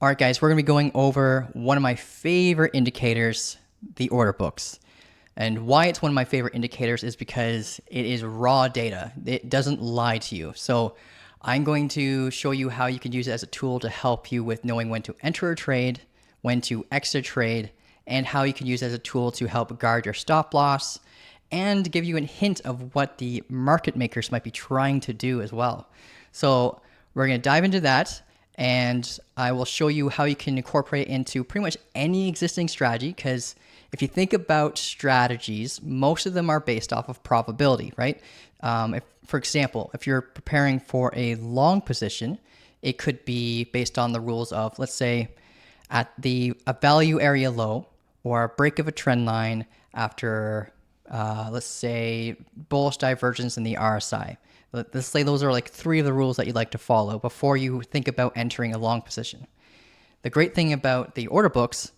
All right, guys, we're going to be going over one of my favorite indicators, the order books. And why it's one of my favorite indicators is because it is raw data. It doesn't lie to you. So I'm going to show you how you can use it as a tool to help you with knowing when to enter a trade, when to exit a trade, and how you can use it as a tool to help guard your stop loss and give you a hint of what the market makers might be trying to do as well. So we're going to dive into that, and I will show you how you can incorporate it into pretty much any existing strategy, because if you think about strategies, most of them are based off of probability, right? For example, if you're preparing for a long position, it could be based on the rules of, let's say, at a value area low or a break of a trend line after, let's say, bullish divergence in the RSI. Let's say those are like 3 of the rules that you'd like to follow before you think about entering a long position. The great thing about the order books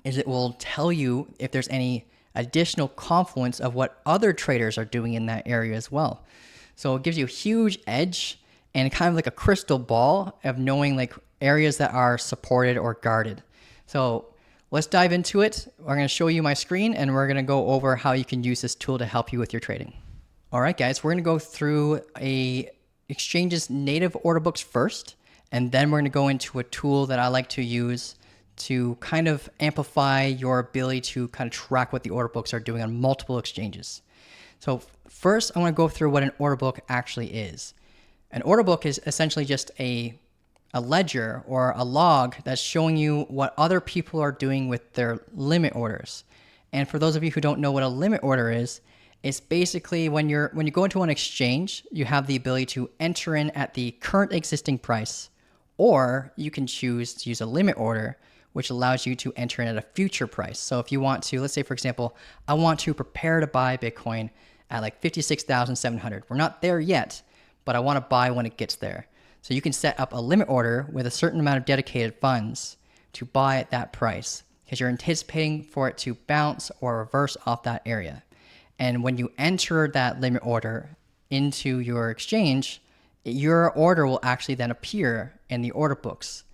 is it will tell you if there's any additional confluence of what other traders are doing in that area as well. So it gives you a huge edge and kind of like a crystal ball of knowing like areas that are supported or guarded. So let's dive into it. We're going to show you my screen, and we're going to go over how you can use this tool to help you with your trading. All right, guys, we're going to go through a exchange's native order books first, and then we're going to go into a tool that I like to use to kind of amplify your ability to kind of track what the order books are doing on multiple exchanges. So first, I want to go through what an order book actually is. An order book is essentially just a ledger or a log that's showing you what other people are doing with their limit orders. And for those of you who don't know what a limit order is, it's basically when you go into an exchange, you have the ability to enter in at the current existing price, or you can choose to use a limit order, which allows you to enter in at a future price. So if you want to, let's say, for example, I want to prepare to buy Bitcoin at like 56,700. We're not there yet, but I want to buy when it gets there. So you can set up a limit order with a certain amount of dedicated funds to buy at that price, because you're anticipating for it to bounce or reverse off that area. And when you enter that limit order into your exchange, your order will actually then appear in the order books.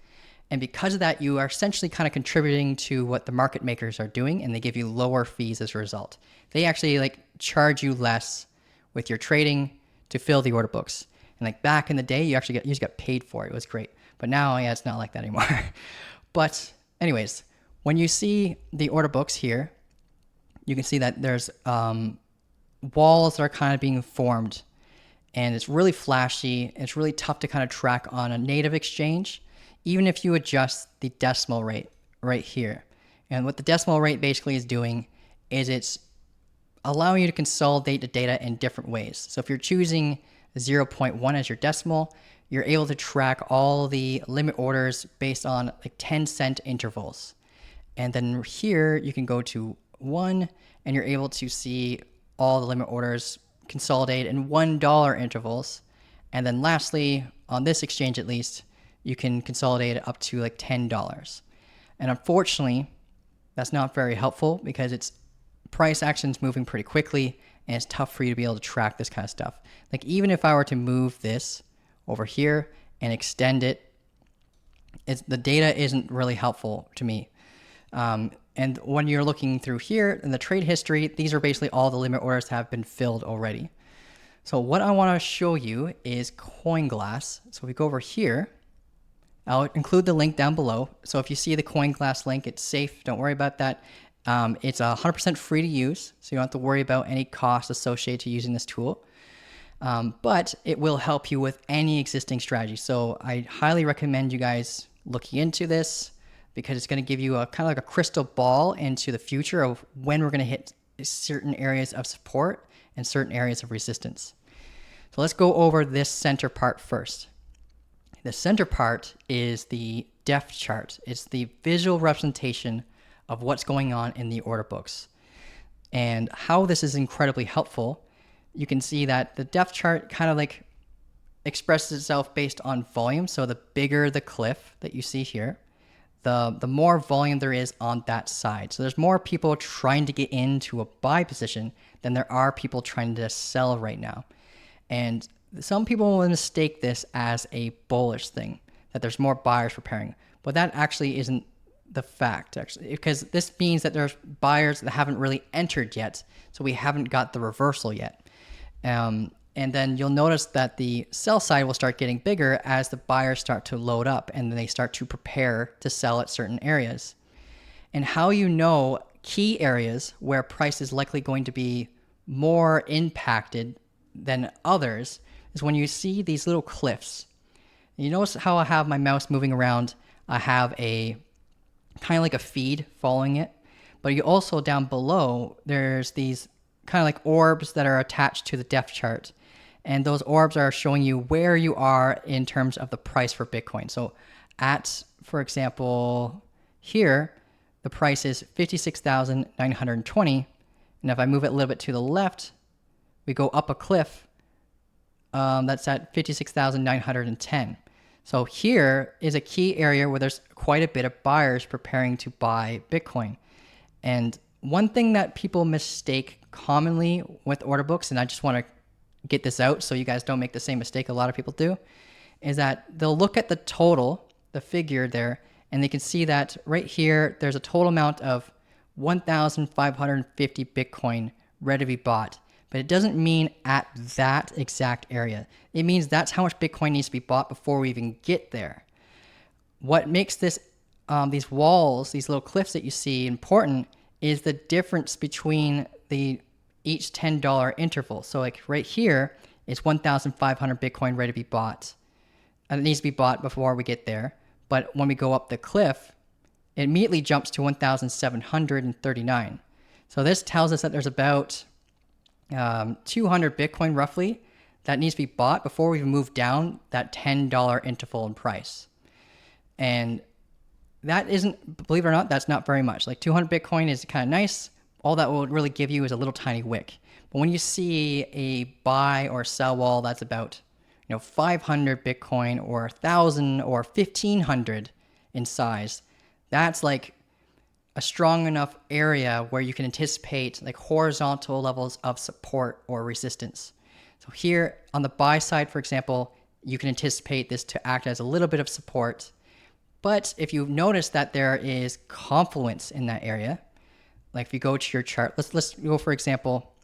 And because of that, you are essentially kind of contributing to what the market makers are doing, and they give you lower fees as a result. They actually like charge you less with your trading to fill the order books. And like back in the day, you just got paid for it. It was great. But now, yeah, it's not like that anymore. But anyways, when you see the order books here, you can see that there's walls that are kind of being formed, and it's really flashy. It's really tough to kind of track on a native exchange, even if you adjust the decimal rate right here. And what the decimal rate basically is doing is it's allowing you to consolidate the data in different ways. So if you're choosing 0.1 as your decimal, you're able to track all the limit orders based on like 10-cent intervals. And then here you can go to 1, and you're able to see all the limit orders consolidate in $1 intervals. And then lastly, on this exchange at least, you can consolidate it up to like $10. And unfortunately, that's not very helpful, because it's price action's moving pretty quickly, and it's tough for you to be able to track this kind of stuff. Like even if I were to move this over here and extend it, the data isn't really helpful to me. And when you're looking through here in the trade history, these are basically all the limit orders have been filled already. So what I want to show you is CoinGlass. So if we go over here, I'll include the link down below. So if you see the CoinGlass link, it's safe. Don't worry about that. It's 100% free to use, so you don't have to worry about any cost associated to using this tool. But it will help you with any existing strategy. So I highly recommend you guys looking into this, because it's going to give you a kind of like a crystal ball into the future of when we're going to hit certain areas of support and certain areas of resistance. So let's go over this center part first. The center part is the depth chart. It's the visual representation of what's going on in the order books. And how this is incredibly helpful, you can see that the depth chart kind of like expresses itself based on volume. So the bigger the cliff that you see here, the more volume there is on that side. So there's more people trying to get into a buy position than there are people trying to sell right now. And some people will mistake this as a bullish thing, that there's more buyers preparing. But that actually isn't the fact, actually, because this means that there's buyers that haven't really entered yet. So we haven't got the reversal yet. And then you'll notice that the sell side will start getting bigger as the buyers start to load up and then they start to prepare to sell at certain areas. And how you know key areas where price is likely going to be more impacted than others is when you see these little cliffs. You notice how I have my mouse moving around. I have a kind of like a feed following it, but you also down below, there's these kind of like orbs that are attached to the depth chart. And those orbs are showing you where you are in terms of the price for Bitcoin. So at, for example, here, the price is 56,920. And if I move it a little bit to the left, we go up a cliff. That's at 56,910. So here is a key area where there's quite a bit of buyers preparing to buy Bitcoin. And one thing that people mistake commonly with order books, and I just want to get this out so you guys don't make the same mistake a lot of people do, is that they'll look at the total, the figure there, and they can see that right here, there's a total amount of 1,550 Bitcoin ready to be bought. But it doesn't mean at that exact area. It means that's how much Bitcoin needs to be bought before we even get there. What makes this these walls, these little cliffs that you see important is the difference between each $10 interval. So like right here is 1,500 Bitcoin ready to be bought. And it needs to be bought before we get there. But when we go up the cliff, it immediately jumps to 1,739. So this tells us that there's about 200 Bitcoin roughly that needs to be bought before we even move down that $10 interval in price. And that isn't, believe it or not, that's not very much. Like 200 Bitcoin is kind of nice. All that will really give you is a little tiny wick. But when you see a buy or sell wall that's about 500 Bitcoin or 1,000 or 1,500 in size, that's like a strong enough area where you can anticipate like horizontal levels of support or resistance. So here on the buy side, for example, you can anticipate this to act as a little bit of support. But if you notice that there is confluence in that area, like if you go to your chart, let's go, for example,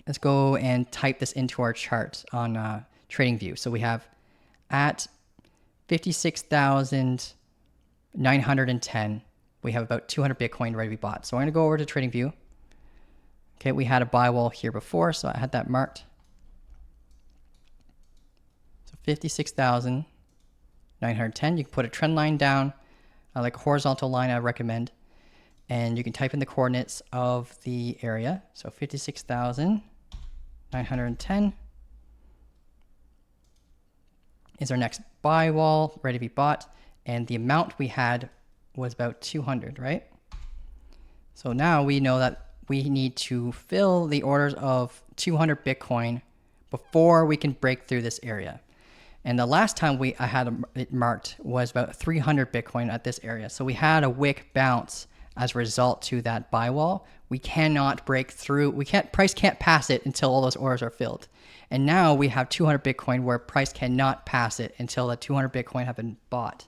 let's go and type this into our chart on TradingView. So we have at 56,910, we have about 200 Bitcoin ready to be bought. So I'm going to go over to TradingView. Okay, we had a buy wall here before, so I had that marked. So 56,910. You can put a trend line down, like a horizontal line I recommend. And you can type in the coordinates of the area. So 56,910 is our next buy wall ready to be bought. And the amount we had was about 200, right? So now we know that we need to fill the orders of 200 Bitcoin before we can break through this area. And the last time I had it marked was about 300 Bitcoin at this area. So we had a wick bounce as a result to that buy wall. We cannot break through. Price can't pass it until all those orders are filled. And now we have 200 Bitcoin where price cannot pass it until the 200 Bitcoin have been bought.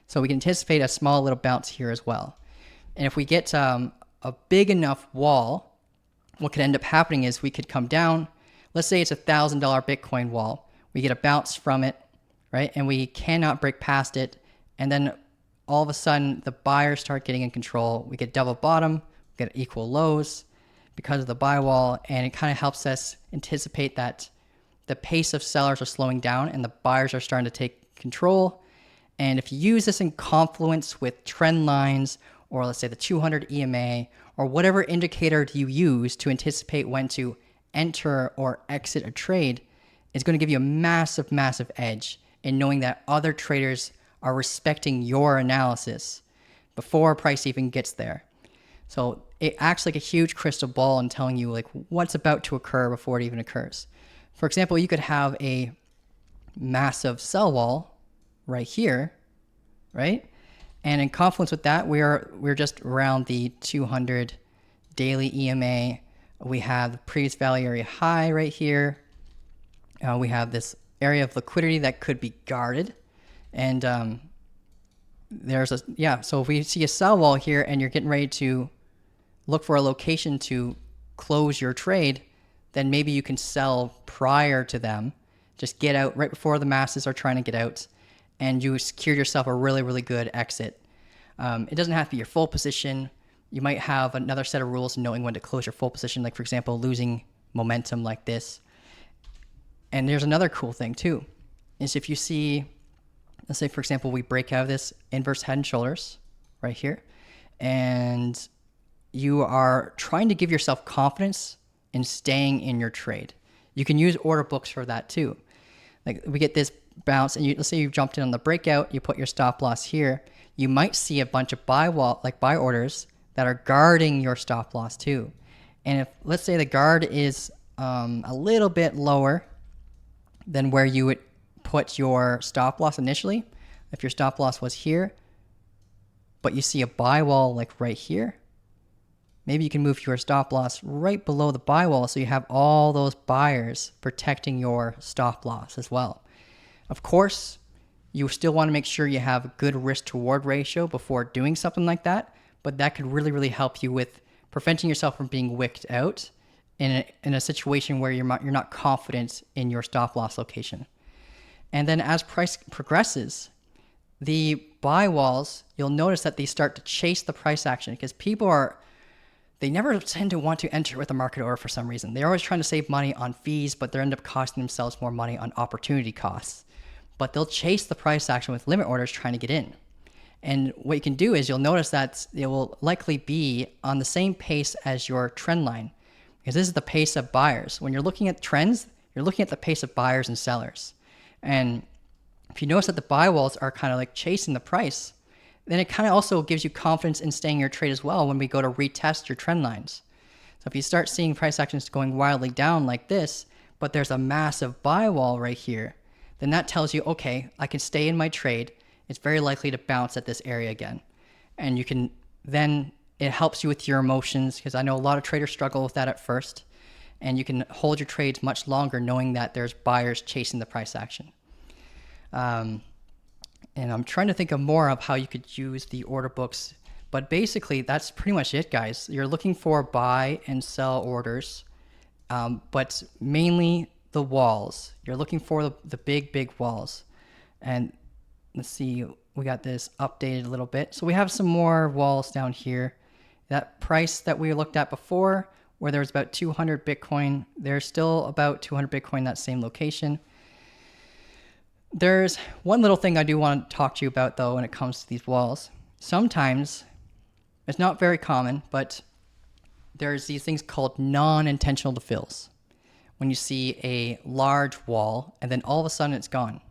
So we can anticipate a small little bounce here as well. And if we get a big enough wall, what could end up happening is we could come down. Let's say it's $1,000 Bitcoin wall. We get a bounce from it, right? And we cannot break past it. And then all of a sudden, the buyers start getting in control. We get double bottom, we get equal lows because of the buy wall. And it kind of helps us anticipate that the pace of sellers are slowing down and the buyers are starting to take control. And if you use this in confluence with trend lines, or let's say the 200 EMA, or whatever indicator you use to anticipate when to enter or exit a trade, it's going to give you a massive, massive edge in knowing that other traders are respecting your analysis before price even gets there. So it acts like a huge crystal ball in telling you like what's about to occur before it even occurs. For example, you could have a massive sell wall right here, right? And in confluence with that, we're just around the 200 daily EMA. We have the previous value area high right here. We have this area of liquidity that could be guarded. And so if we see a sell wall here and you're getting ready to look for a location to close your trade, then maybe you can sell prior to them. Just get out right before the masses are trying to get out, and you secure yourself a really, really good exit. It doesn't have to be your full position. You might have another set of rules knowing when to close your full position, like for example, losing momentum like this. And there's another cool thing too, is if you see, let's say for example, we break out of this inverse head and shoulders right here, and you are trying to give yourself confidence in staying in your trade. You can use order books for that too. Like we get this bounce, and let's say you jumped in on the breakout, you put your stop loss here. You might see a bunch of buy orders that are guarding your stop loss too. And if let's say the guard is a little bit lower than where you would put your stop loss initially, if your stop loss was here, but you see a buy wall like right here, maybe you can move your stop loss right below the buy wall so you have all those buyers protecting your stop loss as well. Of course, you still want to make sure you have a good risk to reward ratio before doing something like that, but that could really, really help you with preventing yourself from being wicked out in a situation where you're not confident in your stop loss location. And then as price progresses, the buy walls, you'll notice that they start to chase the price action because they never tend to want to enter with a market order for some reason. They're always trying to save money on fees, but they end up costing themselves more money on opportunity costs. But they'll chase the price action with limit orders trying to get in. And what you can do is you'll notice that it will likely be on the same pace as your trend line, because this is the pace of buyers. When you're looking at trends, you're looking at the pace of buyers and sellers. And if you notice that the buy walls are kind of like chasing the price, then it kind of also gives you confidence in staying in your trade as well when we go to retest your trend lines. So if you start seeing price actions going wildly down like this, but there's a massive buy wall right here, then that tells you, okay, I can stay in my trade. It's very likely to bounce at this area again. And you can then, it helps you with your emotions, because I know a lot of traders struggle with that at first. And you can hold your trades much longer knowing that there's buyers chasing the price action. And I'm trying to think of more of how you could use the order books. But basically, that's pretty much it, guys. You're looking for buy and sell orders, but mainly the walls. You're looking for the big walls. And let's see, we got this updated a little bit. So we have some more walls down here. That price that we looked at before, where there was about 200 Bitcoin, there's still about 200 Bitcoin in that same location. There's one little thing I do want to talk to you about, though, when it comes to these walls. Sometimes, it's not very common, but there's these things called non-intentional defills. When you see a large wall, and then all of a sudden it's gone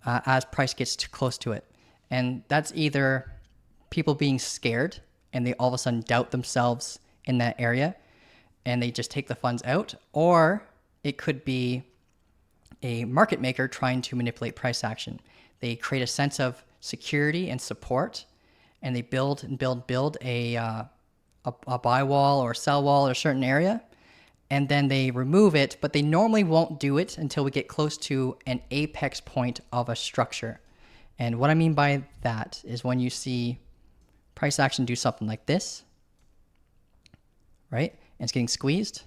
as price gets too close to it. And that's either people being scared, and they all of a sudden doubt themselves in that area, and they just take the funds out, or it could be a market maker trying to manipulate price action. They create a sense of security and support, and they build a buy wall or sell wall or a certain area, and then they remove it, but they normally won't do it until we get close to an apex point of a structure. And what I mean by that is when you see price action do something like this, right? And it's getting squeezed.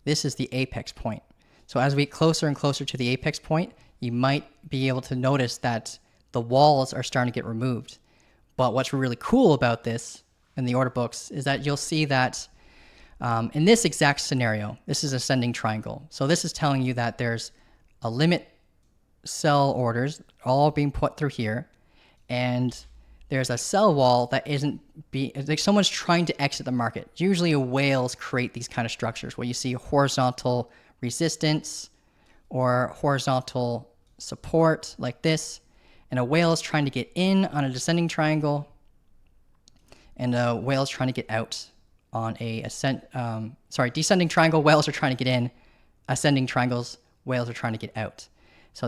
This is the apex point. So as we get closer and closer to the apex point, you might be able to notice that the walls are starting to get removed. But what's really cool about this in the order books is that you'll see that in this exact scenario, this is ascending triangle. So this is telling you that there's a limit sell orders all being put through here, and there's a sell wall that like someone's trying to exit the market. Usually whales create these kind of structures where you see horizontal resistance or horizontal support like this, and a whale is trying to get in on a descending triangle, and a whale is trying to get out on a descending triangle. Whales are trying to get in. Ascending triangles, whales are trying to get out. So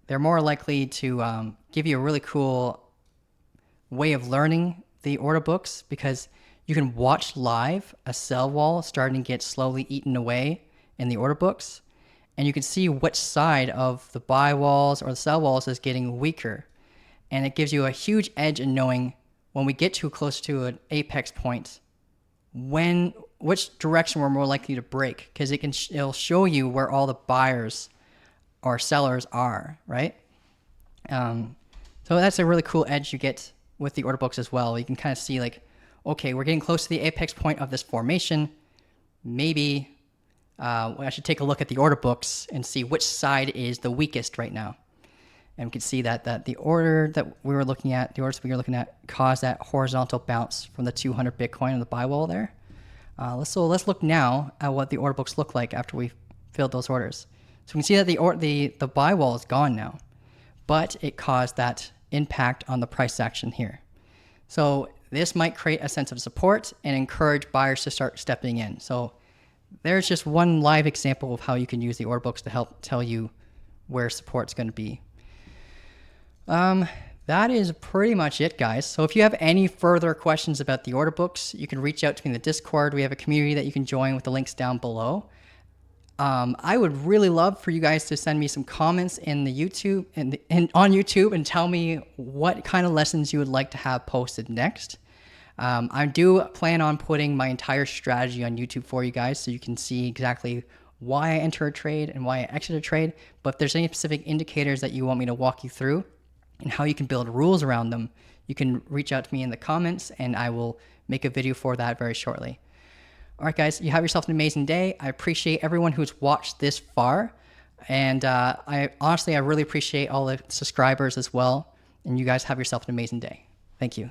they're more likely to give you a really cool way of learning the order books, because you can watch live a sell wall starting to get slowly eaten away in the order books, and you can see which side of the buy walls or the sell walls is getting weaker. And it gives you a huge edge in knowing when we get too close to an apex point, which direction we're more likely to break, because it'll show you where all the buyers or sellers are, right? So that's a really cool edge you get with the order books as well. You can kind of see like, okay, we're getting close to the apex point of this formation. Maybe I should take a look at the order books and see which side is the weakest right now. And we can see that the order that we were looking at, the orders we were looking at, caused that horizontal bounce from the 200 Bitcoin on the buy wall there. Let's look now at what the order books look like after we filled those orders. So we can see that the buy wall is gone now, but it caused that impact on the price action here. So this might create a sense of support and encourage buyers to start stepping in. So there's just one live example of how you can use the order books to help tell you where support's going to be. That is pretty much it, guys. So if you have any further questions about the order books, you can reach out to me in the Discord. We have a community that you can join with the links down below. I would really love for you guys to send me some comments in the YouTube and on YouTube and tell me what kind of lessons you would like to have posted next. I do plan on putting my entire strategy on YouTube for you guys so you can see exactly why I enter a trade and why I exit a trade. But if there's any specific indicators that you want me to walk you through and how you can build rules around them, you can reach out to me in the comments and I will make a video for that very shortly. All right, guys, you have yourself an amazing day. I appreciate everyone who's watched this far. And I really appreciate all the subscribers as well. And you guys have yourself an amazing day. Thank you.